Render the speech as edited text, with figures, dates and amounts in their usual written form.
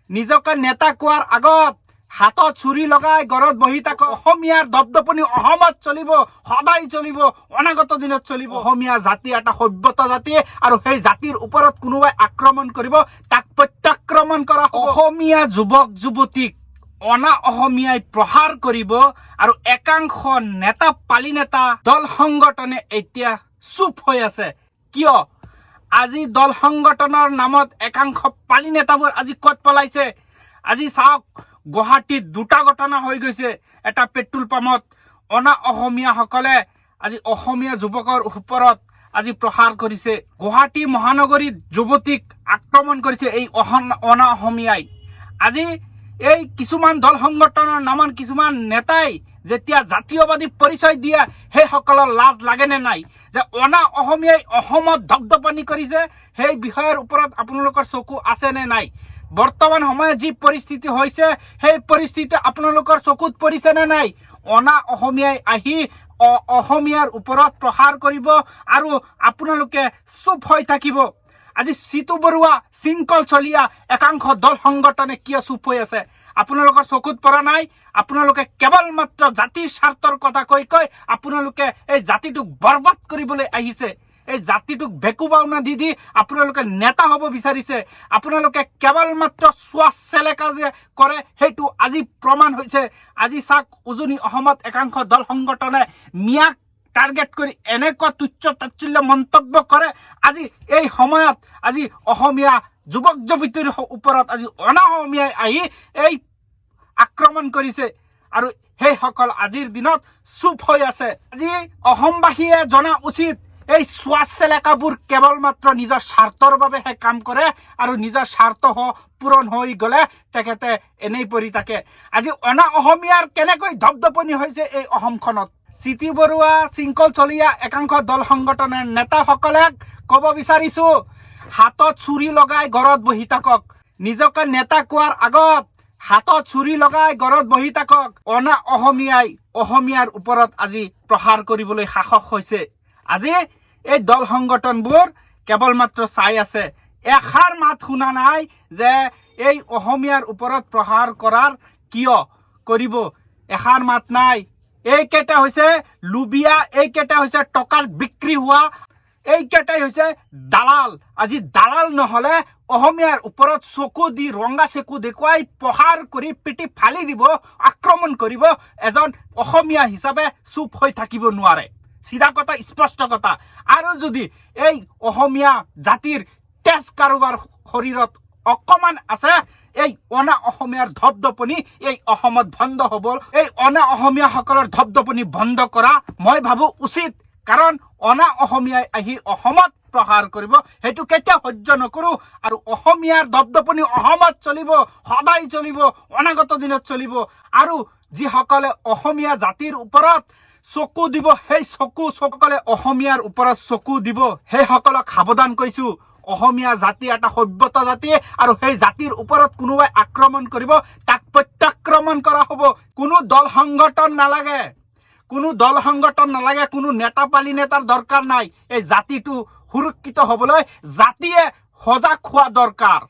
নিজকে নেতা কোৱাৰ আগত হাতত চুৰি লগাই ঘৰত বহি থাকক। অসমীয়াৰ দপদপনি অসমত চলিব, সদায় চলিব, অনাগত দিনত চলিব। অসমীয়া জাতি এটা সভ্যতা জাতি আৰু সেই জাতিৰ ওপৰত কোনোবাই আক্ৰমণ কৰিব, তাক প্ৰত্যাক্ৰমণ কৰা হ'ব। অসমীয়া যুৱক যুৱতীক অনা অসমীয়াই প্ৰহাৰ কৰিব আৰু একাংশ নেতা পালি নেতা দল সংগঠনে এতিয়া চুপ হৈ আছে। কিয়? আজি দল সংগঠনৰ নামত একাংশ পালি নেতাবোৰ আজি ক'ত পলাইছে? আজি চাওক, গুৱাহাটীত দুটা ঘটনা হৈ গৈছে। এটা পেট্ৰল পাম্পত অনা অসমীয়াসকলে আজি অসমীয়া যুৱকৰ ওপৰত আজি প্ৰহাৰ কৰিছে। গুৱাহাটী মহানগৰীত যুৱতীক আক্ৰমণ কৰিছে এই অনা অসমীয়াই। আজি এই কিছুমান দল সংগঠনৰ নামত কিছুমান নেতাই যেতিয়া জাতীয়বাদী পৰিচয় দিয়ে, সেইসকলৰ লাজ লাগেনে নাই যে অনা অসমীয়াই অসমত দপদপনি কৰিছে? সেই বিষয়ৰ ওপৰত আপোনালোকৰ চকু আছেনে নাই? বৰ্তমান সময়ত যি পৰিস্থিতি হৈছে, সেই পৰিস্থিতি আপোনালোকৰ চকুত পৰিছেনে নাই? অনা অসমীয়াই আহি অসমীয়াৰ ওপৰত প্ৰহাৰ কৰিব আৰু আপোনালোকে চুপ হৈ থাকিব। আজি চিতু বৰুৱা, শৃংখল চলিয়া একাংশ দল সংগঠনে কিয় চুপ হৈ আছে? আপোনালোকৰ চকুত পৰা নাই? আপোনালোকে কেৱল মাত্ৰ জাতিৰ স্বাৰ্থৰ কথা কৈ কৈ আপোনালোকে এই জাতিটোক বৰবাদ কৰিবলৈ আহিছে। এই জাতিটোক ভেকু বাউনা দি দি আপোনালোকে নেতা হ'ব বিচাৰিছে। আপোনালোকে কেৱল মাত্ৰ শ্বাস চেলেকা যে কৰে, সেইটো আজি প্ৰমাণ হৈছে। আজি চাওক, উজনি অসমত একাংশ দল সংগঠনে মিয়াক টাৰ্গেট কৰি এনেকুৱা তুচ্ছ তাচ্ছিল্য মন্তব্য কৰে। আজি এই সময়ত আজি অসমীয়া যুৱক যুৱতীৰ ওপৰত আজি অনা অসমীয়াই আহি এই আক্ৰমণ কৰিছে আৰু সেইসকল আজিৰ দিনত চুপ হৈ আছে। আজি অসমবাসীয়ে জনা উচিত, এই শ্বাস চেলেকাবোৰ কেৱল মাত্ৰ নিজৰ স্বাৰ্থৰ বাবেহে কাম কৰে আৰু নিজৰ স্বাৰ্থ পূৰণ হৈ গ'লে তেখেতে এনেই পৰি থাকে। আজি অনা অসমীয়াৰ কেনেকৈ দপদপনি হৈছে এই অসমখনত? চিতু বৰুৱা, শৃংখল চলিয়া একাংশ দল সংগঠনৰ নেতাসকলে ক'ব বিচাৰিছো, হাতত চুৰি লগাই ঘৰত বহি থাকক। নিজকে নেতা কোৱাৰ আগত হাতত চুৰি লগাই ঘৰত বহি থাকক। অনা অসমীয়াই অসমীয়াৰ ওপৰত আজি প্ৰহাৰ কৰিবলৈ সাহস হৈছে। আজি এই দল সংগঠনবোৰ কেৱল মাত্ৰ চাই আছে, এষাৰ মাত শুনা নাই যে এই অসমীয়াৰ ওপৰত প্ৰহাৰ কৰাৰ কিয় কৰিব। এষাৰ মাত নাই। এইকেইটা হৈছে লুবিয়া, এইকেইটা হৈছে টকাৰ বিক্ৰী হোৱা, এইকেইটাই হৈছে দালাল। আজি দালাল নহ'লে অসমীয়াৰ ওপৰত চকু দি ৰঙা চকু দেখুৱাই প্ৰহাৰ কৰি পিটি ফালি দিব, আক্ৰমণ কৰিব এজন অসমীয়া হিচাপে চুপ হৈ থাকিব নোৱাৰে। চিধা কথা, স্পষ্ট কথা। আৰু যদি এই অসমীয়া জাতিৰ তেজ কাৰোবাৰ শৰীৰত অকণমান আছে, এই অনা অসমীয়াৰ ধপধপনি এই অসমত বন্ধ হ'ব। এই অনা অসমীয়াসকলৰ ধপধপনি বন্ধ কৰা মই ভাবোঁ উচিত। কাৰণ অনা অসমীয়াই আহি অসমত প্ৰহাৰ কৰিব, সেইটো কেতিয়াও সহ্য নকৰোঁ। আৰু অসমীয়াৰ দপদপনি অসমত চলিব, সদায় চলিব, অনাগত দিনত চলিব। আৰু যিসকলে অসমীয়া জাতিৰ ওপৰত চকু দিব, সেই সকলে অসমীয়াৰ ওপৰত চকু দিব, সেইসকলক সাৱধান কৈছোঁ। অসমীয়া জাতি এটা সভ্যতা জাতি আৰু সেই জাতিৰ ওপৰত কোনোবাই আক্ৰমণ কৰিব, তাক প্ৰত্যাক্ৰমণ কৰা হ'ব। কোনো দল সংগঠন নালাগে, কোনো দল সংগঠন নালাগে, কোনো নেতা পালি নেতাৰ দৰকাৰ নাই। এই জাতিটো সুৰক্ষিত হ'বলৈ জাতিয়ে সজাগ হোৱা দৰকাৰ।